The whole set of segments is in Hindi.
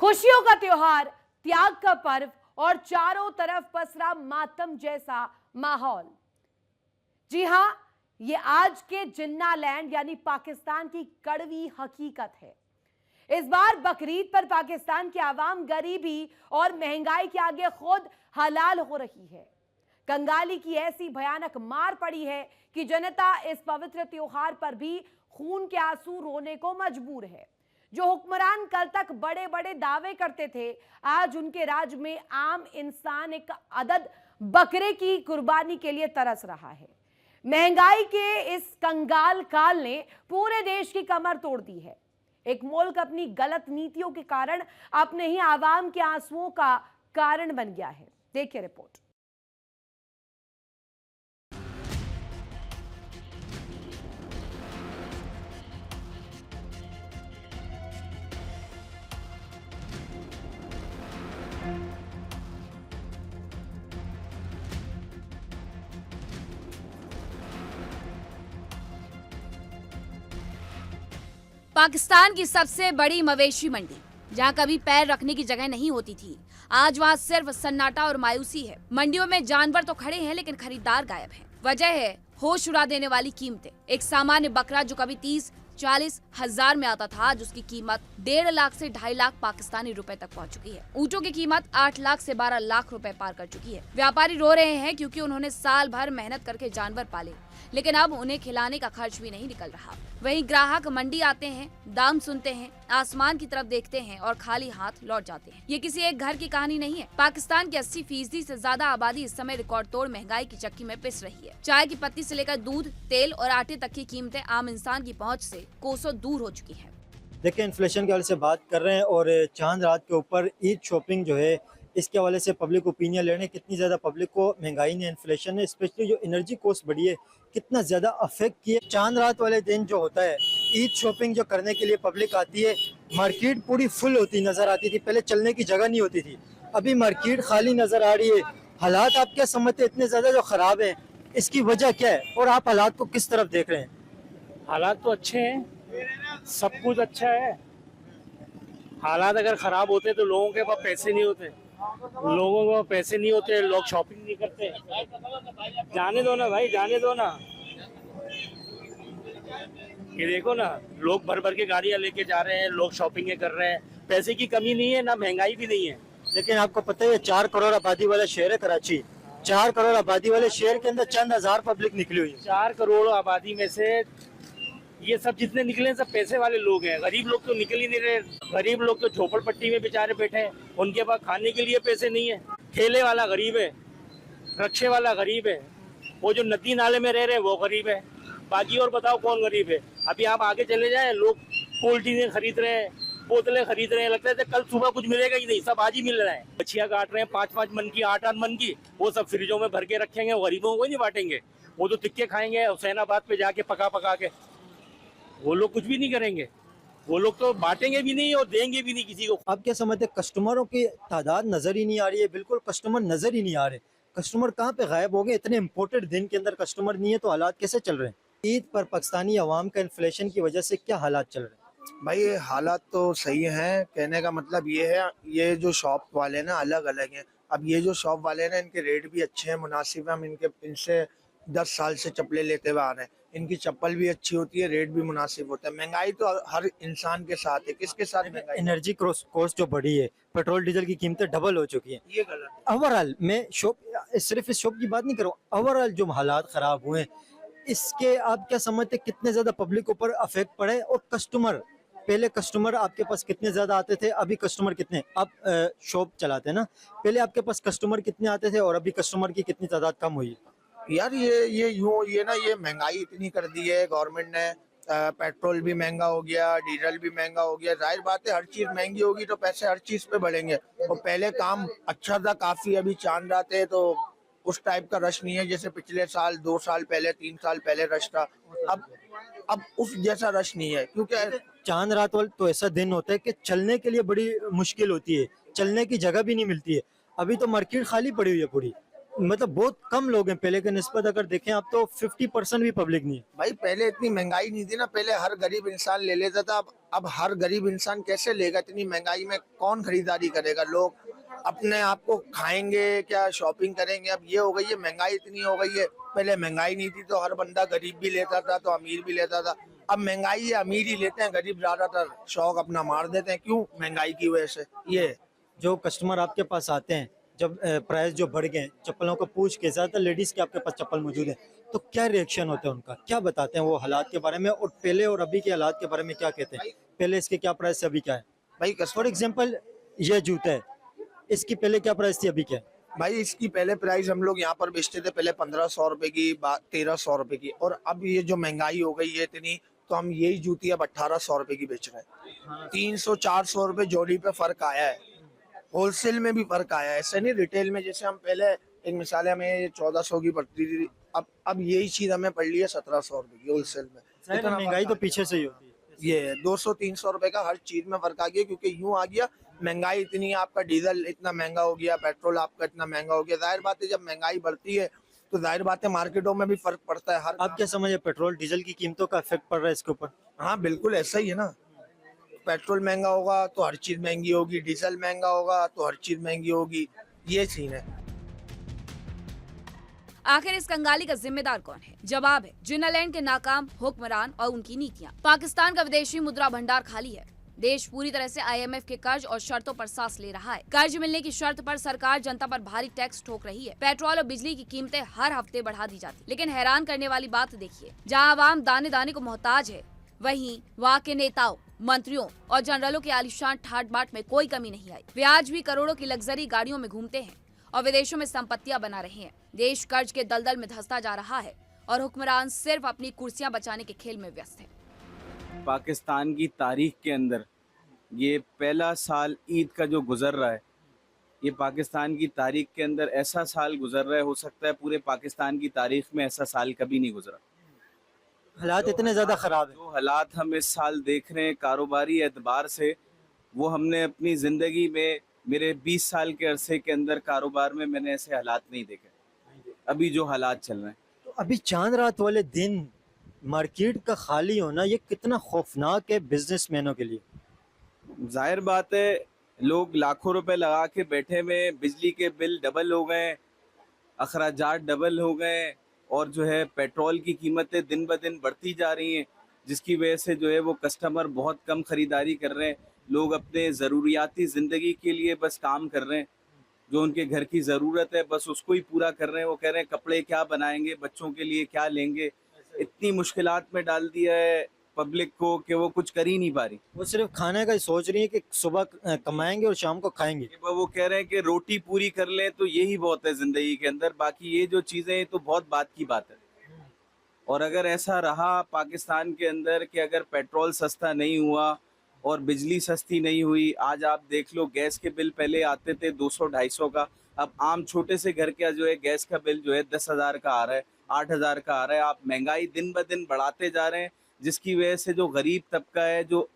खुशियों का त्योहार, त्याग का पर्व और चारों तरफ पसरा मातम जैसा माहौल। जी हां, ये आज के जिन्ना लैंड यानी पाकिस्तान की कड़वी हकीकत है। इस बार बकरीद पर पाकिस्तान की आवाम गरीबी और महंगाई के आगे खुद हलाल हो रही है। कंगाली की ऐसी भयानक मार पड़ी है कि जनता इस पवित्र त्योहार पर भी खून के आंसू रोने को मजबूर है। जो हुक्मरान कल तक बड़े बड़े दावे करते थे, आज उनके राज में आम इंसान एक अदद बकरे की कुर्बानी के लिए तरस रहा है। महंगाई के इस कंगाल काल ने पूरे देश की कमर तोड़ दी है। एक मुल्क अपनी गलत नीतियों के कारण अपने ही आवाम के आंसुओं का कारण बन गया है। देखिए रिपोर्ट। पाकिस्तान की सबसे बड़ी मवेशी मंडी, जहां कभी पैर रखने की जगह नहीं होती थी, आज वहां सिर्फ सन्नाटा और मायूसी है। मंडियों में जानवर तो खड़े हैं, लेकिन खरीदार गायब हैं। वजह है होश उड़ा देने वाली कीमतें। एक सामान्य बकरा जो कभी 30-40 हजार में आता था, आज उसकी कीमत 1.5 लाख से 2.5 लाख पाकिस्तानी रुपए तक पहुंच चुकी है। ऊँटों की कीमत 8 लाख से 12 लाख रुपए पार कर चुकी है। व्यापारी रो रहे हैं क्योंकि उन्होंने साल भर मेहनत करके जानवर पाले, लेकिन अब उन्हें खिलाने का खर्च भी नहीं निकल रहा। वहीं ग्राहक मंडी आते हैं, दाम सुनते हैं, आसमान की तरफ देखते हैं और खाली हाथ लौट जाते हैं। ये किसी एक घर की कहानी नहीं है। पाकिस्तान की 80% से ज्यादा आबादी इस समय रिकॉर्ड तोड़ महंगाई की चक्की में पिस रही है। चाय की पत्ती से लेकर दूध, तेल और आटे तक की कीमतें आम इंसान की पहुँच से कोसों दूर हो चुकी है। देखिए, इन्फ्लेशन के हवाले से बात कर रहे हैं और चांद रात के ऊपर ईद शॉपिंग जो है इसके हवाले से पब्लिक ओपिनियन ले रहे हैं। कितनी ज़्यादा पब्लिक को महंगाई ने, इन्फ्लेशन ने, स्पेशली जो एनर्जी कॉस्ट बढ़ी है, कितना ज़्यादा अफेक्ट किया। चांद रात वाले दिन जो होता है, ईद शॉपिंग जो करने के लिए पब्लिक आती है, मार्केट पूरी फुल होती नज़र आती थी। पहले चलने की जगह नहीं होती थी, अभी मार्केट खाली नज़र आ रही है। हालात आप क्या समझते हैं इतने ज़्यादा जो ख़राब हैं, इसकी वजह क्या है और आप हालात को किस तरफ देख रहे हैं? हालात तो अच्छे हैं, सब कुछ अच्छा है। हालात अगर खराब होते तो लोगों के पास पैसे नहीं होते, लोगों के पास पैसे नहीं होते, लोग शॉपिंग नहीं करते। जाने दो ना भाई, जाने दो ना। ये देखो ना, लोग भर भर के गाड़ियां लेके जा रहे हैं, लोग शॉपिंग कर रहे हैं। पैसे की कमी नहीं है, ना महंगाई भी नहीं है। लेकिन आपको पता है ये 4 करोड़ आबादी वाला शहर है कराची। 4 करोड़ आबादी वाले शहर के अंदर चंद हजार पब्लिक निकली हुई है। 4 करोड़ आबादी में से ये सब जितने निकले सब पैसे वाले लोग हैं। गरीब लोग तो निकल ही नहीं रहे। गरीब लोग तो झोपड़पट्टी में बेचारे बैठे हैं, उनके पास खाने के लिए पैसे नहीं है। ठेले वाला गरीब है, रक्षे वाला गरीब है, वो जो नदी नाले में रह रहे हैं वो गरीब है। बाकी और बताओ कौन गरीब है? अभी आप आगे चले जाएं, लोग कोल्ड ड्रिंक खरीद रहे हैं, बोतलें खरीद रहे हैं। लगता है कल सुबह कुछ मिलेगा ही नहीं, सब आज ही मिल रहा है। मच्छियाँ काट रहे हैं 5-5 मन की, 8-8 मन की, वो सब फ्रिजों में भर के रखेंगे, गरीबों को नहीं बांटेंगे। वो तो टिक्के खाएंगे हुसैनाबाद पे जाके पका पका के। वो लोग कुछ भी नहीं करेंगे, वो लोग तो बांटेंगे भी नहीं और देंगे भी नहीं किसी को। आप क्या समझते हैं कस्टमरों की तादाद नजर ही नहीं आ रही है? बिल्कुल कस्टमर नजर ही नहीं आ रहे। कस्टमर कहाँ पे गायब हो गए? इतने इम्पोर्टेंट दिन के अंदर कस्टमर नहीं है तो हालात कैसे चल रहे हैं? ईद पर पाकिस्तानी अवाम का इन्फ्लेशन की वजह से क्या हालात चल रहे हैं? भाई ये हालात तो सही हैं। कहने का मतलब ये है, ये जो शॉप वाले ना अलग अलग हैं। अब ये जो शॉप वाले हैं ना, इनके रेट भी अच्छे हैं, मुनासिब है। हम इनसे 10 साल से चप्पलें लेते हुए आ रहे हैं। इनकी चप्पल भी अच्छी होती है, रेट भी मुनासिब होता है। महंगाई तो हर इंसान के साथ है, किसके साथ महंगाई? एनर्जी कॉस्ट जो बढ़ी है, पेट्रोल डीजल की कीमतें डबल हो चुकी हैं। ये गलत है। ओवरऑल मैं सिर्फ इस शॉप की बात नहीं कर रहा हूँ, ओवरऑल जो हालात खराब हुए इसके आप क्या समझते हैं कितने ज्यादा पब्लिक ऊपर अफेक्ट पड़े? और कस्टमर, पहले कस्टमर आपके पास कितने ज्यादा आते थे, अभी कस्टमर कितने? आप शॉप चलाते हैं ना, पहले आपके पास कस्टमर कितने आते थे और अभी कस्टमर की कितनी तादाद कम हुई? यार ये महंगाई इतनी कर दी है गवर्नमेंट ने। पेट्रोल भी महंगा हो गया, डीजल भी महंगा हो गया। जाहिर बात है, हर चीज महंगी होगी तो पैसे हर चीज पे बढ़ेंगे। और पहले काम अच्छा था काफी, अभी चांद रात है तो उस टाइप का रश नहीं है जैसे पिछले साल, 2 साल पहले, 3 साल पहले रश था। अब उस जैसा रश नहीं है, क्योंकि चांद रात वाले तो ऐसा दिन होता है कि चलने के लिए बड़ी मुश्किल होती है, चलने की जगह भी नहीं मिलती है। अभी तो मार्केट खाली पड़ी हुई है पूरी। मतलब बहुत कम लोग हैं पहले के निस्बत अगर देखें आप तो 50% भी पब्लिक नहीं है। भाई पहले इतनी महंगाई नहीं थी ना, पहले हर गरीब इंसान ले लेता था। अब हर गरीब इंसान कैसे लेगा? इतनी महंगाई में कौन खरीदारी करेगा? लोग अपने आप को खाएंगे क्या, शॉपिंग करेंगे? अब ये हो गई है, महंगाई इतनी हो गई है। पहले महंगाई नहीं थी तो हर बंदा गरीब भी लेता था तो अमीर भी लेता था। अब महंगाई है, अमीर ही लेते हैं, गरीब ज्यादातर शौक अपना मार देते हैं। क्यों? महंगाई की वजह से। ये है। जो कस्टमर आपके पास आते हैं जब प्राइस जो बढ़ गए हैं, चप्पलों को पूछ के साथ लेडीज के आपके पास चप्पल मौजूद है तो क्या रिएक्शन होता है उनका, क्या बताते हैं वो हालात के बारे में, और पहले और अभी के हालात के बारे में क्या कहते हैं? पहले इसके क्या प्राइस है, अभी क्या है? भाई फॉर एग्जाम्पल ये जूता है, इसकी पहले क्या प्राइस थी, अभी क्या है? भाई इसकी पहले प्राइस हम लोग यहाँ पर बेचते थे पहले 1500 रुपए की, 1300 रुपए की। और अब ये जो महंगाई हो गई है इतनी, तो हम यही जूती अब 1800 रुपए की बेच रहे हैं। 300-400 रुपए जोड़ी पे फर्क आया है। होलसेल में भी फर्क आया है, ऐसे नहीं रिटेल में। जैसे हम पहले एक मिसाल है, हमें 1400 की पड़ती थी, अब यही चीज हमें पड़ रही है 1700 रुपए की होलसेल में। शायद इतना महंगाई फर्क तो आ पीछे से ही होती है। गया। ये 200-300 रुपए का हर चीज में फर्क आ गया, क्योंकि यूं आ गया महंगाई इतनी है। आपका डीजल इतना महंगा हो गया, पेट्रोल आपका इतना महंगा हो गया। जाहिर बात है जब महंगाई बढ़ती है तो जाहिर बात है मार्केटों में भी फर्क पड़ता है। हर आप क्या समझे, पेट्रोल डीजल की कीमतों का इफेक्ट पड़ रहा है इसके ऊपर? हाँ बिल्कुल ऐसा ही है ना। पेट्रोल महंगा होगा तो हर चीज महंगी होगी, डीजल महंगा होगा तो हर चीज महंगी होगी। ये सीन है। आखिर इस कंगाली का जिम्मेदार कौन है? जवाब है जिन्नालैंड के नाकाम हुक्मरान और उनकी नीतियां। पाकिस्तान का विदेशी मुद्रा भंडार खाली है। देश पूरी तरह से IMF के कर्ज और शर्तों पर सांस ले रहा है। कर्ज मिलने की शर्त पर सरकार जनता पर भारी टैक्स ठोक रही है। पेट्रोल और बिजली की कीमतें हर हफ्ते बढ़ा दी जाती। लेकिन हैरान करने वाली बात देखिए, जहां आवाम दाने दाने को मोहताज है, वहीं वहाँ के नेताओं, मंत्रियों और जनरलों के आलिशान ठाट बाट में कोई कमी नहीं आई। वे आज भी करोड़ों की लग्जरी गाड़ियों में घूमते हैं और विदेशों में संपत्तियां बना रहे हैं। देश कर्ज के दलदल में धंसता जा रहा है और हुक्मरान सिर्फ अपनी कुर्सियां बचाने के खेल में व्यस्त है। पाकिस्तान की तारीख के अंदर ये पहला साल ईद का जो गुजर रहा है, ये पाकिस्तान की तारीख के अंदर ऐसा साल गुजर रहा है, हो सकता है पूरे पाकिस्तान की तारीख में ऐसा साल कभी नहीं गुजरा। हालात इतने ज्यादा खराब है। जो हालात हम इस साल देख रहे हैं कारोबारी एतबार से, वो हमने अपनी ज़िंदगी में, मेरे 20 साल के अरसे के अंदर कारोबार में मैंने ऐसे हालात नहीं देखे। अभी जो हालात चल रहे हैं, तो अभी चांद रात वाले दिन मार्केट का खाली होना ये कितना खौफनाक है बिजनेसमैनों के लिए। जाहिर बात है लोग लाखों रुपए लगा के बैठे हुए, बिजली के बिल डबल हो गए, अखराजात डबल हो गए, और जो है पेट्रोल की कीमतें दिन ब दिन बढ़ती जा रही हैं, जिसकी वजह से जो है वो कस्टमर बहुत कम ख़रीदारी कर रहे हैं। लोग अपने ज़रूरियाती ज़िंदगी के लिए बस काम कर रहे हैं, जो उनके घर की ज़रूरत है बस उसको ही पूरा कर रहे हैं। वो कह रहे हैं कपड़े क्या बनाएंगे, बच्चों के लिए क्या लेंगे। इतनी मुश्किलात में डाल दिया है पब्लिक को कि वो कुछ कर ही नहीं पा रही। वो सिर्फ खाने का ही सोच रही है कि सुबह कमाएंगे और शाम को खाएंगे। वो कह रहे हैं कि रोटी पूरी कर लें तो यही बहुत है ज़िंदगी के अंदर, बाकी ये जो चीज़ें हैं तो बहुत बात की बात है। और अगर ऐसा रहा पाकिस्तान के अंदर कि अगर पेट्रोल सस्ता नहीं हुआ और बिजली सस्ती नहीं हुई, आज आप देख लो गैस के बिल पहले आते थे 200-250 का, अब आम छोटे से घर का जो है गैस का बिल जो है 10,000 का आ रहा है, 8,000 का आ रहा है। आप महंगाई दिन ब दिन बढ़ाते जा रहे हैं, जिसकी वजह से जो गरीब तबका है, जो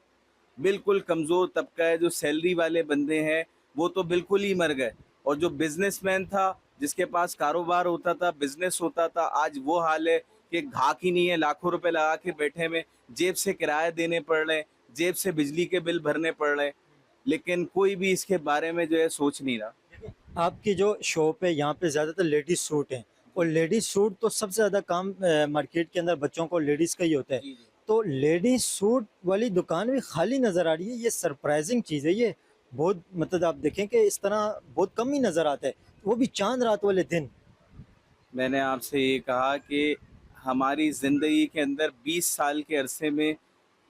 बिल्कुल कमज़ोर तबका है, जो सैलरी वाले बंदे हैं, वो तो बिल्कुल ही मर गए। और जो बिजनेसमैन था, जिसके पास कारोबार होता था, बिजनेस होता था, आज वो हाल है कि घाक ही नहीं है। लाखों रुपए लगा के बैठे में, जेब से किराया देने पड़ रहे हैं, जेब से बिजली के बिल भरने पड़ रहे हैं, लेकिन कोई भी इसके बारे में जो है सोच नहीं रहा। आपकी जो शॉप है यहाँ पे ज़्यादातर लेडीज सूट हैं, और लेडीज सूट तो सबसे ज़्यादा काम मार्केट के अंदर बच्चों को लेडीज़ का ही होता है। तो लेडीज सूट वाली दुकान भी खाली नज़र आ रही है, ये सरप्राइजिंग चीज़ है। ये बहुत मतलब आप देखें कि इस तरह बहुत कम ही नज़र आता है, वो भी चांद रात वाले दिन। मैंने आपसे ये कहा कि हमारी ज़िंदगी के अंदर 20 साल के अरसे में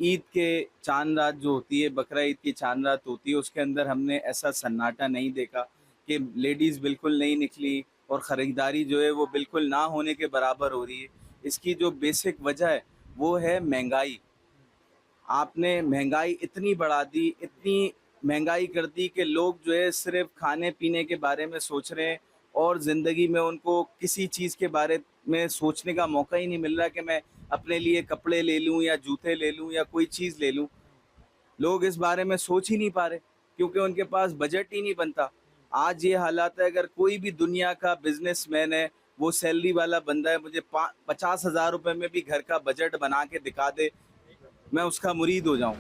ईद के चांद रात जो होती है, बकरा ईद की चांद रात होती है, उसके अंदर हमने ऐसा सन्नाटा नहीं देखा कि लेडीज़ बिल्कुल नहीं निकली और ख़रीदारी जो है वो बिल्कुल ना होने के बराबर हो रही है। इसकी जो बेसिक वजह है वो है महंगाई। आपने महंगाई इतनी बढ़ा दी, इतनी महंगाई कर दी कि लोग जो है सिर्फ खाने पीने के बारे में सोच रहे हैं, और ज़िंदगी में उनको किसी चीज़ के बारे में सोचने का मौका ही नहीं मिल रहा कि मैं अपने लिए कपड़े ले लूँ या जूते ले लूँ या कोई चीज़ ले लूँ। लोग इस बारे में सोच ही नहीं पा रहे, क्योंकि उनके पास बजट ही नहीं बनता। आज ये हालात है, अगर कोई भी दुनिया का बिजनेसमैन है, वो सैलरी वाला बंदा है, मुझे 50,000 रुपए में भी घर का बजट बना के दिखा दे, मैं उसका मुरीद हो जाऊं।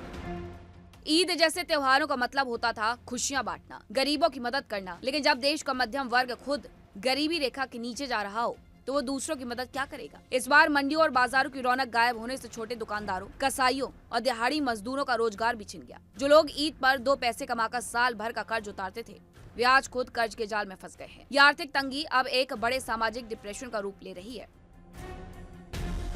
ईद जैसे त्योहारों का मतलब होता था खुशियां बांटना, गरीबों की मदद करना, लेकिन जब देश का मध्यम वर्ग खुद गरीबी रेखा के नीचे जा रहा हो तो वो दूसरों की मदद क्या करेगा। इस बार मंडियों और बाजारों की रौनक गायब होने से छोटे दुकानदारों, कसाईयों और दिहाड़ी मजदूरों का रोजगार भी छिन गया। जो लोग ईद पर 2 पैसे कमाकर साल भर का कर्ज उतारते थे, वे आज खुद कर्ज के जाल में फंस गए हैं। ये आर्थिक तंगी अब एक बड़े सामाजिक डिप्रेशन का रूप ले रही है।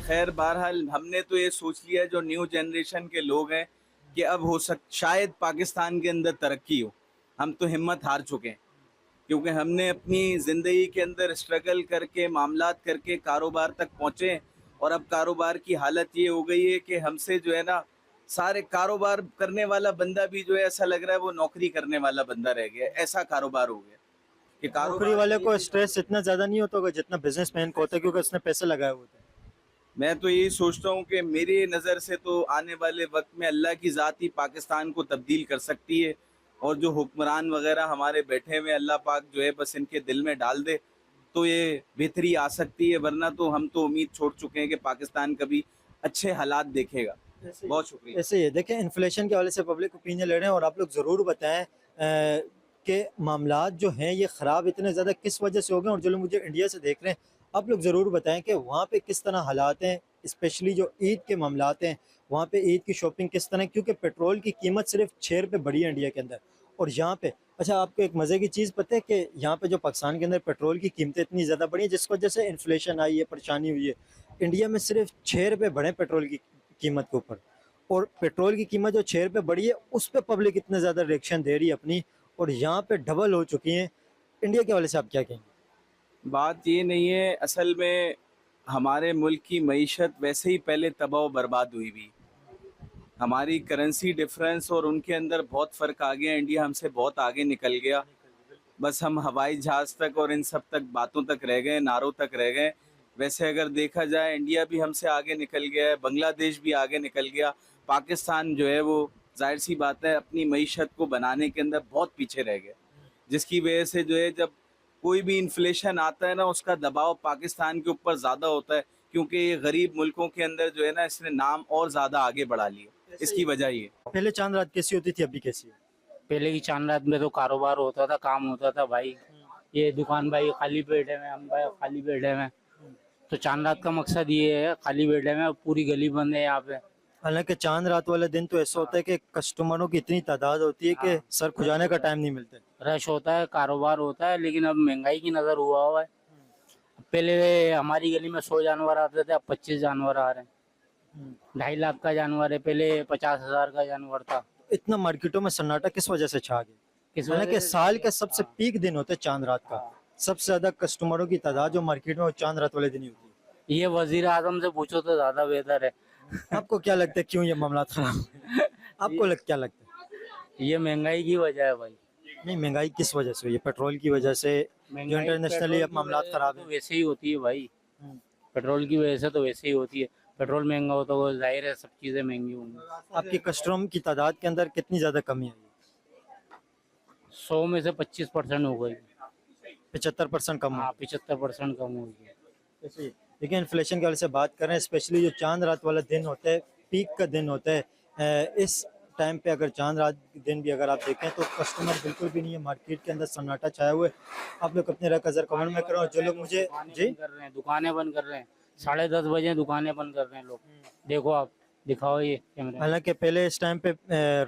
खैर बहरहाल हमने तो ये सोच लिया, जो न्यू जनरेशन के लोग हैं, कि अब शायद पाकिस्तान के अंदर तरक्की हो। हम तो हिम्मत हार चुके हैं, क्योंकि हमने अपनी ज़िंदगी के अंदर स्ट्रगल करके, मामलात करके कारोबार तक पहुँचे, और अब कारोबार की हालत ये हो गई है कि हमसे जो है ना, सारे कारोबार करने वाला बंदा भी जो है, ऐसा लग रहा है वो नौकरी करने वाला बंदा रह गया। ऐसा कारोबार हो गया कि नौकरी वाले को स्ट्रेस इतना ज़्यादा नहीं होता होगा जितना बिजनेसमैन को होता है, क्योंकि उसने पैसे लगाए होते हैं। मैं तो यही सोचता हूँ कि मेरी नज़र से तो आने वाले वक्त में अल्लाह की ज़ात ही पाकिस्तान को तब्दील कर सकती है, और जो हुक्मरान वगैरह हमारे बैठे हुए, अल्लाह पाक जो है बस इनके दिल में डाल दे तो ये बेहतरी आ सकती है, वरना तो हम तो उम्मीद छोड़ चुके हैं कि पाकिस्तान कभी अच्छे हालात देखेगा। बहुत शुक्रिया। ऐसे ही है, देखें इन्फ्लेशन के हवाले से पब्लिक ओपिनियन ले रहे हैं, और आप लोग ज़रूर बताएं कि मामलात जो हैं ये ख़राब इतने ज़्यादा किस वजह से हो गए, और जो लोग मुझे इंडिया से देख रहे हैं आप लोग ज़रूर बताएं कि वहाँ पे किस तरह हालात हैं, स्पेशली जो ईद के मामलात हैं वहाँ पे ईद की शॉपिंग किस तरह, क्योंकि पेट्रोल की कीमत सिर्फ 6 रुपये बढ़ी है इंडिया के अंदर, और यहाँ पे अच्छा आपको एक मज़े की चीज़ पता है कि यहाँ पे जो पाकिस्तान के अंदर पेट्रोल की कीमतें इतनी ज़्यादा बढ़ी हैं जिस वजह से इन्फ्लेशन आई है, परेशानी हुई है। इंडिया में सिर्फ 6 रुपये बढ़े पेट्रोल की कीमत के ऊपर, और पेट्रोल की कीमत जो 6 रुपये बढ़ी है उस पर पब्लिक इतना ज़्यादा रिएक्शन दे रही है अपनी, और यहाँ पे डबल हो चुकी हैं। इंडिया के हवाले से आप क्या कहेंगे? बात ये नहीं है, असल में हमारे मुल्क की मईशत वैसे ही पहले तबाह बर्बाद हुई भी। हमारी करेंसी डिफरेंस और उनके अंदर बहुत फ़र्क आ गया। इंडिया हमसे बहुत आगे निकल गया, बस हम हवाई जहाज़ तक और इन सब तक बातों तक रह गए, नारों तक रह गए। वैसे अगर देखा जाए इंडिया भी हमसे आगे निकल गया है, बांग्लादेश भी आगे निकल गया। पाकिस्तान जो है वो जाहिर सी बात है अपनी मईशत को बनाने के अंदर बहुत पीछे रह गया, जिसकी वजह से जो है जब कोई भी इन्फ्लेशन आता है ना, उसका दबाव पाकिस्तान के ऊपर ज़्यादा होता है, क्योंकि ये गरीब मुल्कों के अंदर जो है ना इसने नाम और ज़्यादा आगे बढ़ा लिया। इसकी वजह ये पहले चांद रात कैसी होती थी, अभी कैसी है? पहले की चांद रात में तो कारोबार होता था, काम होता था भाई। ये दुकान भाई खाली बैठे में, हम भाई खाली बैठे में, तो चांद रात का मकसद ये है, खाली बैठे में, पूरी गली बंद है यहाँ पे। हालांकि चांद रात वाले दिन तो ऐसा होता है कि कस्टमरों की इतनी तादाद होती है कि सर खुजाने का टाइम नहीं मिलता। रश होता है, कारोबार होता है, लेकिन अब महंगाई की नजर हुआ है। पहले हमारी गली में 100 जानवर आते थे, अब 25 जानवर आ रहे हैं। 2.5 लाख का जानवर है, पहले 50,000 का जानवर था। इतना मार्केटों में सन्नाटा किस वजह से छा गया? किस हालांकि साल के सबसे पीक दिन होते हैं चांद रात का, सबसे ज्यादा कस्टमरों की तादाद जो मार्केट में वो चांद रात वाले दिन ही होती है। ये वजीर आजम से पूछो तो ज्यादा बेहतर है। आपको क्या लगता है क्यों ये मामला खराब है? आपको क्या लगता है? ये महंगाई की वजह है भाई। नहीं, महंगाई किस वजह से हुई है? पेट्रोल की वजह से जो इंटरनेशनली अब मामला खराब है। वैसे ही होती है भाई, पेट्रोल की वजह से तो वैसे ही होती है। पेट्रोल महंगा होता है, जाहिर है सब चीजें महंगी होंगी। आपके कस्टमर की तादाद के अंदर कितनी ज्यादा कमी आई? 100 में से 25% हो गई। 75% कम हाँ, 75% कम हो गई। देखिए इन्फ्लेशन के वाले से बात करें, स्पेशली जो चांद रात वाला दिन होता है, पीक का दिन होता है, इस टाइम पे अगर चांद रात दिन भी अगर आप देखें तो कस्टमर बिल्कुल भी नहीं है, मार्केट के अंदर सन्नाटा छाया हुआ है। आप लोग अपने राय का ज़रा कमेंट में करो। जो लोग मुझे जी कर रहे हैं, दुकानें बंद कर रहे हैं, 10:30 बजे दुकानें बंद कर रहे हैं लोग। देखो आप दिखाओ ये कैमरे। हालांकि पहले इस टाइम पे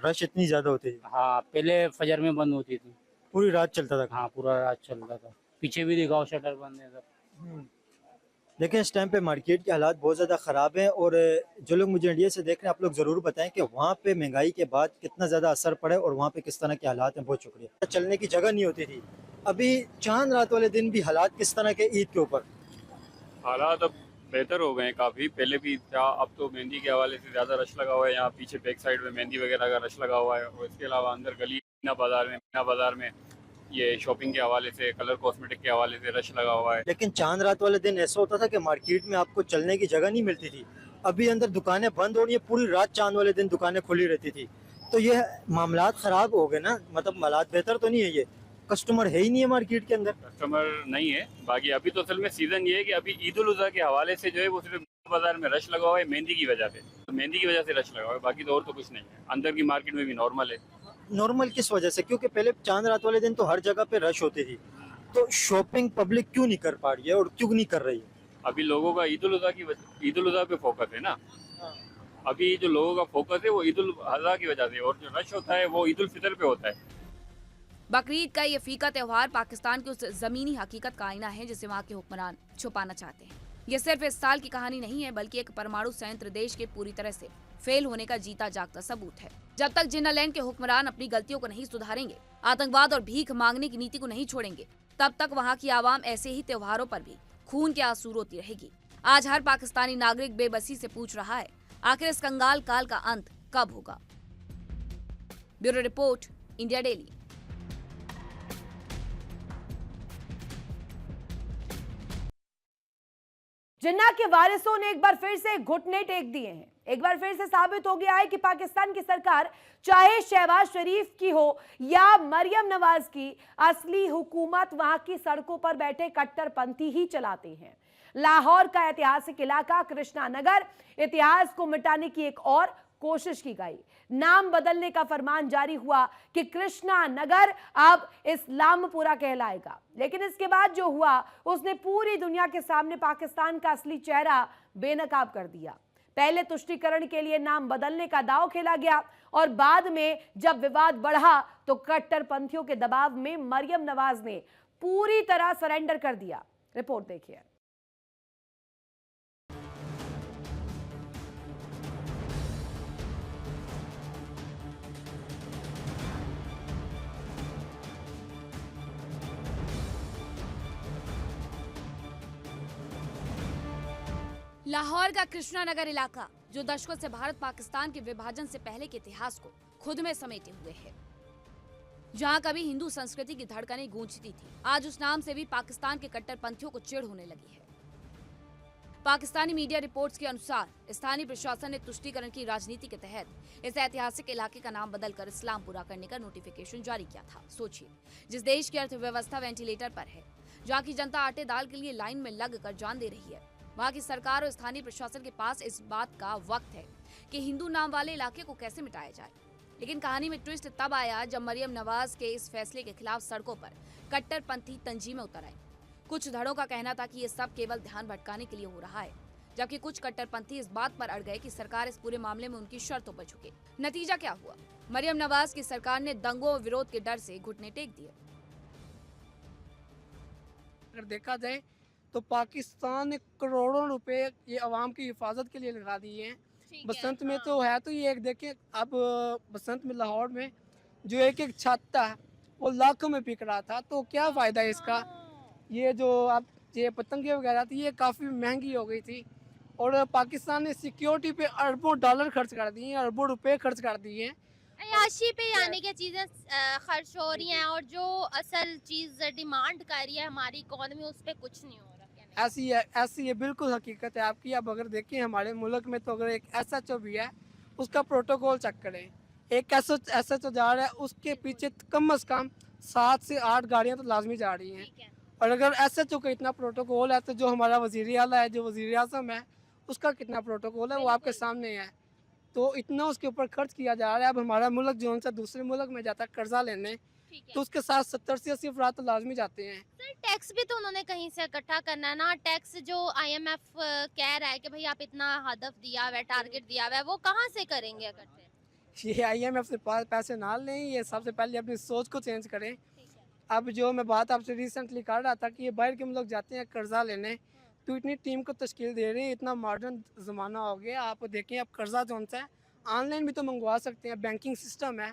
रश इतनी ज़्यादा होती थी, हाँ, पहले फजर में बंद होती थी, पूरी रात चलता था। हाँ पूरा रात चलता था। पीछे भी दिखाओ, शटर बंद है सब। देखें इस टाइम पे मार्केट के हालात बहुत ज़्यादा ख़राब हैं, और जो लोग मुझे इंडिया से देख रहे हैं आप लोग ज़रूर बताएं कि वहाँ पे महंगाई के बाद कितना ज़्यादा असर पड़े और वहाँ पे किस तरह के हालात हैं। बहुत शुक्रिया। चलने की जगह नहीं होती थी, अभी चांद रात वाले दिन भी हालात किस तरह के ईद के ऊपर? हालात अब बेहतर हो गए हैं काफ़ी, पहले भी था, अब तो मेहंदी के हवाले से ज़्यादा रश लगा हुआ है। यहाँ पीछे बैक साइड में मेहंदी वगैरह का रश लगा हुआ है, और इसके अलावा अंदर गली मीना बाज़ार में ये शॉपिंग के हवाले से, कलर कॉस्मेटिक के हवाले से रश लगा हुआ है। लेकिन चांद रात वाले दिन ऐसा होता था कि मार्केट में आपको चलने की जगह नहीं मिलती थी। अभी अंदर दुकानें बंद हो रही है, पूरी रात चांद वाले दिन दुकानें खुली रहती थी। तो ये मामलात ख़राब हो गए ना, मतलब हालात बेहतर तो नहीं है ये। कस्टमर है ही नहीं है मार्केट के अंदर। कस्टमर नहीं है। बाकी अभी तो असल में सीजन ये है कि अभी ईद उल अजहा के हवाले से जो है वो सिर्फ बाजार में रश लगा हुआ है मेहंदी की वजह से, तो मेहंदी की वजह से रश लगा हुआ है, बाकी तो और तो कुछ नहीं है। अंदर की मार्केट में भी नॉर्मल है। नॉर्मल किस वजह से? क्योंकि पहले चांद रात वाले दिन तो हर जगह पे रश होती थी, तो शॉपिंग पब्लिक क्यों नहीं कर पा रही है और क्यों नहीं कर रही है? अभी लोगों का ईद उल अजहा पे फोकस है ना। अभी जो लोगों का फोकस है वो ईद उल अजहा की वजह से, और जो रश होता है वो ईद उल फितर पे होता है। बकरीद का ये फीका त्योहार पाकिस्तान की उस जमीनी हकीकत का आईना है जिसे वहाँ के हुक्मरान छुपाना चाहते हैं। ये सिर्फ इस साल की कहानी नहीं है, बल्कि एक परमाणु संयंत्र देश के पूरी तरह से फेल होने का जीता जागता सबूत है। जब तक जिन्नालैंड के हुक्मरान अपनी गलतियों को नहीं सुधारेंगे, आतंकवाद और भीख मांगने की नीति को नहीं छोड़ेंगे, तब तक वहाँ की आवाम ऐसे ही त्योहारों पर भी खून के आंसू रोती रहेगी। आज हर पाकिस्तानी नागरिक बेबसी से पूछ रहा है, आखिर इस कंगाल काल का अंत कब होगा? Bureau report, India daily. Jinnah के वारिसों ने एक बार फिर से घुटने टेक दिए हैं। एक बार फिर से साबित हो गया है कि पाकिस्तान की सरकार, चाहे शहबाज शरीफ की हो या मरियम नवाज की, असली हुकूमत वहां की सड़कों पर बैठे कट्टरपंथी ही चलाते हैं। लाहौर का ऐतिहासिक इलाका कृष्णा नगर, इतिहास को मिटाने की एक और कोशिश की गई। नाम बदलने का फरमान जारी हुआ कि कृष्णा नगर अब इस्लामपुरा कहलाएगा। लेकिन इसके बाद जो हुआ उसने पूरी दुनिया के सामने पाकिस्तान का असली चेहरा बेनकाब कर दिया। पहले तुष्टीकरण के लिए नाम बदलने का दांव खेला गया और बाद में जब विवाद बढ़ा तो कट्टरपंथियों के दबाव में मरियम नवाज ने पूरी तरह सरेंडर कर दिया। रिपोर्ट देखिए। लाहौर का कृष्णा नगर इलाका, जो दशकों से भारत पाकिस्तान के विभाजन से पहले के इतिहास को खुद में समेटे हुए है, जहां कभी हिंदू संस्कृति की धड़कनें गूंजती थी, आज उस नाम से भी पाकिस्तान के कट्टरपंथियों को चिढ़ होने लगी है। पाकिस्तानी मीडिया रिपोर्ट्स के अनुसार स्थानीय प्रशासन ने तुष्टीकरण की राजनीति के तहत इस ऐतिहासिक इलाके का नाम बदलकर इस्लामपुरा करने का नोटिफिकेशन जारी किया था। सोचिए, जिस देश की अर्थव्यवस्था वेंटिलेटर पर है, जहाँ की जनता आटे दाल के लिए लाइन में लग कर जान दे रही है, वहाँ की सरकार और स्थानीय प्रशासन के पास इस बात का वक्त है कि हिंदू नाम वाले इलाके को कैसे मिटाया जाए। लेकिन कहानी में ट्विस्ट तब आया जब मरियम नवाज के इस फैसले के खिलाफ सड़कों पर कट्टरपंथी तंजीमें उतर आई। कुछ धड़ों का कहना था कि ये सब केवल ध्यान भटकाने के लिए हो रहा है, जबकि कुछ कट्टरपंथी इस बात पर अड़ गए कि सरकार इस पूरे मामले में उनकी शर्तों पर झुके। नतीजा क्या हुआ? मरियम नवाज की सरकार ने दंगों और विरोध के डर से घुटने टेक दिए। अगर देखा जाए तो पाकिस्तान ने करोड़ों रुपए ये अवाम की हिफाजत के लिए लगा दिए हैं। बसंत में तो है, तो ये एक देखें, अब बसंत में लाहौर में जो एक एक छत था वो लाखों में बिक रहा था, तो क्या फ़ायदा है इसका? ये जो अब ये पतंगे वगैरह थी ये काफ़ी महंगी हो गई थी और पाकिस्तान ने सिक्योरिटी पे अरबों डॉलर खर्च कर दिए हैं, अरबों रुपए खर्च कर दिए हैं। अयाशी पे यानी कि चीज़ें खर्च हो रही हैं और जो असल चीज़ डिमांड कर रही है हमारी इकोनॉमी, उस पर कुछ नहीं हो रहा। ऐसी है बिल्कुल हकीकत है आपकी। अब अगर देखें हमारे मुल्क में तो अगर एक SHO भी है उसका प्रोटोकॉल चेक करें। एक SHO जा रहा है उसके पीछे कम से कम 7 से 8 गाड़ियां तो लाजमी जा रही हैं। और अगर SHO का इतना प्रोटोकॉल है तो जो हमारा वज़ीर आला है, जो वज़ीर आज़म है, उसका कितना प्रोटोकॉल है वो आपके सामने है। तो इतना उसके ऊपर खर्च किया जा रहा है। अब हमारा मुल्क जो उनसे दूसरे मुल्क में जाता है कर्जा लेने, तो उसके साथ 70 से 80 अफराद तो लाजमी जाते हैं। सर टैक्स भी तो उन्होंने कहीं से इकट्ठा करना है ना। टैक्स जो IMF कह रहा है कि भाई आप इतना हदफ दिया हुआ है, टारगेट दिया हुआ है, वो कहाँ से करेंगे इकट्ठे? ये IMF से पैसे ना लें, ये सबसे पहले अपनी सोच को चेंज करें। अब जो मैं बात आपसे रिसेंटली कर रहा था कि ये बाहर के मुल्क जाते हैं कर्जा लेने, तो इतनी टीम को तश्कील दे रहे हैं। इतना मॉडर्न ज़माना हो गया, आप देखें अब कर्जा जो सा है ऑनलाइन भी तो मंगवा सकते हैं, बैंकिंग सिस्टम है।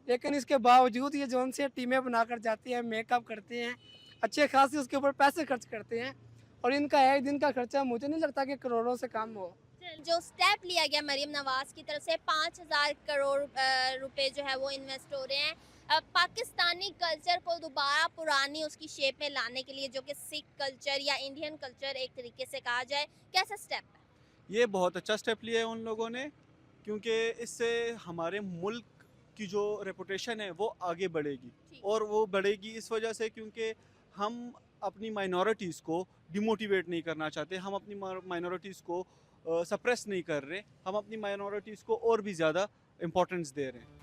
लेकिन इसके बावजूद ये जो से टीमें बनाकर जाती हैं, मेकअप करते हैं, अच्छे खासे उसके ऊपर पैसे खर्च करते हैं और इनका एक दिन का खर्चा मुझे नहीं लगता कि करोड़ों से कम हो। जो स्टेप लिया गया मरियम नवाज की तरफ से 5000 करोड़ रुपए जो है वो इन्वेस्ट हो रहे हैं पाकिस्तानी कल्चर को दोबारा पुरानी उसकी शेप में लाने के लिए, जो कि सिख कल्चर या इंडियन कल्चर एक तरीके से कहा जाए। कैसा स्टेप है? ये बहुत अच्छा स्टेप लिया है उन लोगों ने, क्योंकि इससे हमारे मुल्क की जो रेपुटेशन है वो आगे बढ़ेगी। ठीक। और वो बढ़ेगी इस वजह से क्योंकि हम अपनी माइनॉरिटीज़ को डिमोटिवेट नहीं करना चाहते, हम अपनी माइनॉरिटीज़ को सप्रेस नहीं कर रहे, हम अपनी माइनॉरिटीज़ को और भी ज़्यादा इम्पोर्टेंस दे रहे हैं।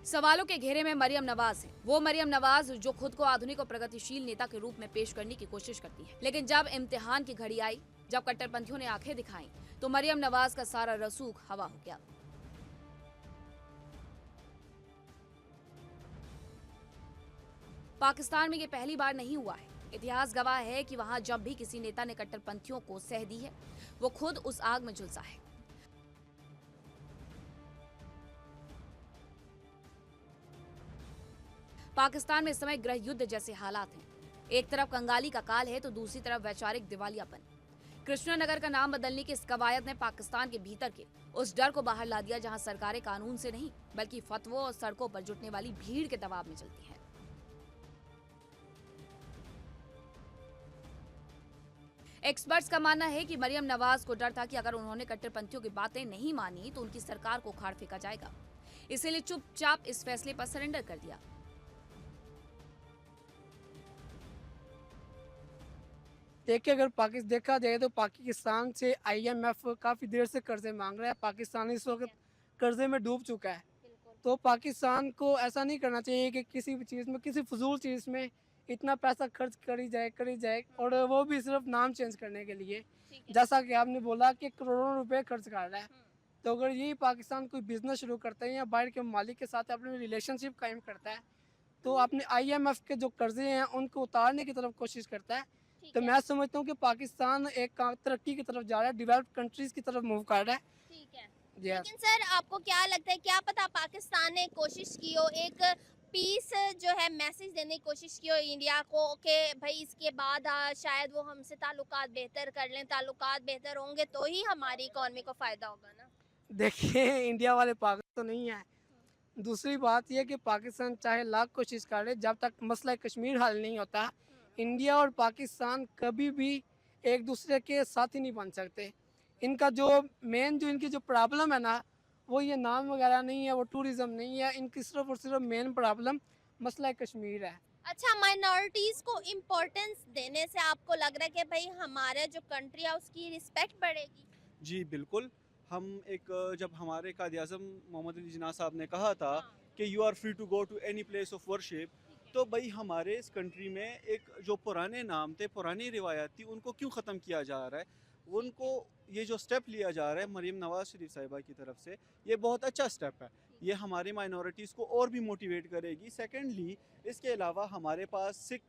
सवालों के घेरे में मरियम नवाज है, वो मरियम नवाज जो खुद को आधुनिक और प्रगतिशील नेता के रूप में पेश करने की कोशिश करती है, लेकिन जब इम्तिहान की घड़ी आई, जब कट्टरपंथियों ने आंखें दिखाई, तो मरियम नवाज का सारा रसूख हवा हो गया। पाकिस्तान में ये पहली बार नहीं हुआ है। इतिहास गवाह है कि वहां जब भी किसी नेता ने कट्टरपंथियों को सह दी है, वो खुद उस आग में झुलसा है। पाकिस्तान में इस समय गृह युद्ध जैसे हालात हैं। एक तरफ कंगाली का काल है तो दूसरी तरफ वैचारिक दिवालियापन। कृष्णनगर का नाम बदलने की इस कवायद ने पाकिस्तान के भीतर के उस डर को बाहर ला दिया जहां सरकारें कानून से नहीं बल्कि फतवों और सड़कों पर जुटने वाली भीड़ के दबाव में चलती हैं। एक्सपर्ट्स का मानना है कि मरियम नवाज को डर था कि अगर उन्होंने कट्टरपंथियों की बातें नहीं मानी तो उनकी सरकार को उखाड़ फेंका जाएगा, इसीलिए चुपचाप इस फैसले पर सरेंडर कर दिया। देखिए, अगर देखा जाए तो पाकिस्तान से IMF काफ़ी देर से कर्जे मांग रहा है। पाकिस्तान इस वक्त कर्जे में डूब चुका है। तो पाकिस्तान को ऐसा नहीं करना चाहिए कि किसी भी चीज़ में, किसी फजूल चीज़ में इतना पैसा खर्च करी जाए और वो भी सिर्फ नाम चेंज करने के लिए। जैसा कि आपने बोला कि करोड़ों रुपए खर्च कर रहा है। तो अगर यही पाकिस्तान कोई बिजनेस शुरू करता है या बाहर के मालिक के साथ अपनी रिलेशनशिप कायम करता है तो अपने IMF के जो कर्जे हैं उनको उतारने की तरफ कोशिश करता है। तो मैं समझता हूँ कि पाकिस्तान एक तरक्की की तरफ जा रहा है, डेवलप्ड कंट्रीज की तरफ मूव कर रहा है। ठीक है। जी हाँ। लेकिन सर आपको क्या लगता है, क्या पता पाकिस्तान ने कोशिश की हो, एक पीस जो है मैसेज देने की कोशिश की हो इंडिया को कि भाई इसके बाद शायद वो हमसे ताल्लुकात बेहतर कर लें, ताल्लुकात बेहतर होंगे तो ही हमारी इकॉनमी को फ़ायदा होगा ना। देखिए, इंडिया वाले पागल तो नहीं है। दूसरी बात यह कि पाकिस्तान चाहे लाख कोशिश कर ले, जब तक मसला कश्मीर हल नहीं होता इंडिया और पाकिस्तान कभी भी एक दूसरे के साथी नहीं बन सकते। इनका जो इनकी जो प्रॉब्लम है ना, वो ये नाम वगैरह नहीं है, वो टूरिज़्म नहीं है, इनकी सिर्फ और सिर्फ मेन प्रॉब्लम मसला कश्मीर है। अच्छा, माइनॉरिटीज़ को इम्पोर्टेंस देने से आपको लग रहा है कि भाई हमारे जो कंट्री है उसकी रिस्पेक्ट बढ़ेगी? जी बिल्कुल। हम जब हमारे कायद-ए-आज़म मोहम्मद अली जिन्ना साहब ने कहा था कि you are free to go to any place of worship, तो भाई हमारे इस कंट्री में एक जो पुराने नाम थे, पुरानी रिवायत थी, उनको क्यों ख़त्म किया जा रहा है? उनको ये जो स्टेप लिया जा रहा है मरियम नवाज शरीफ साहिबा की तरफ से, ये बहुत अच्छा स्टेप है। ये हमारे माइनॉरिटीज़ को और भी मोटिवेट करेगी। सेकेंडली, इसके अलावा हमारे पास सिख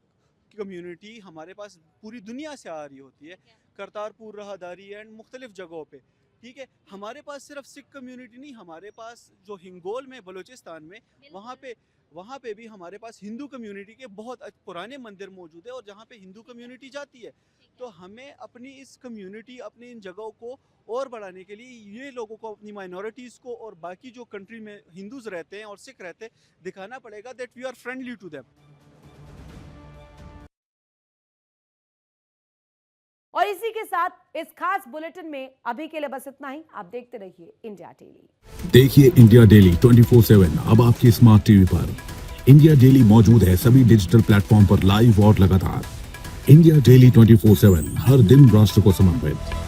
कम्युनिटी हमारे पास पूरी दुनिया से आ रही होती है, करतारपुर राहदारी एंड मुख्तलिफ जगहों पे। ठीक है, हमारे पास सिर्फ सिख कम्युनिटी नहीं, हमारे पास जो हिंगोल में बलूचिस्तान में वहाँ पे भी हमारे पास हिंदू कम्युनिटी के बहुत पुराने मंदिर मौजूद है और जहाँ पे हिंदू कम्युनिटी जाती है। तो हमें अपनी इस कम्युनिटी, अपनी इन जगहों को और बढ़ाने के लिए ये लोगों को, अपनी माइनॉरिटीज़ को और बाकी जो कंट्री में हिंदूज रहते हैं और सिख रहते हैं, दिखाना पड़ेगा that we are friendly to them. और इसी के साथ इस खास बुलेटिन में अभी के लिए बस इतना ही। आप देखते रहिए इंडिया डेली। देखिए इंडिया डेली 24/7 अब आपकी स्मार्ट टीवी पर। इंडिया डेली मौजूद है सभी डिजिटल प्लेटफॉर्म पर लाइव और लगातार। इंडिया डेली 24/7 हर दिन राष्ट्र को समर्पित।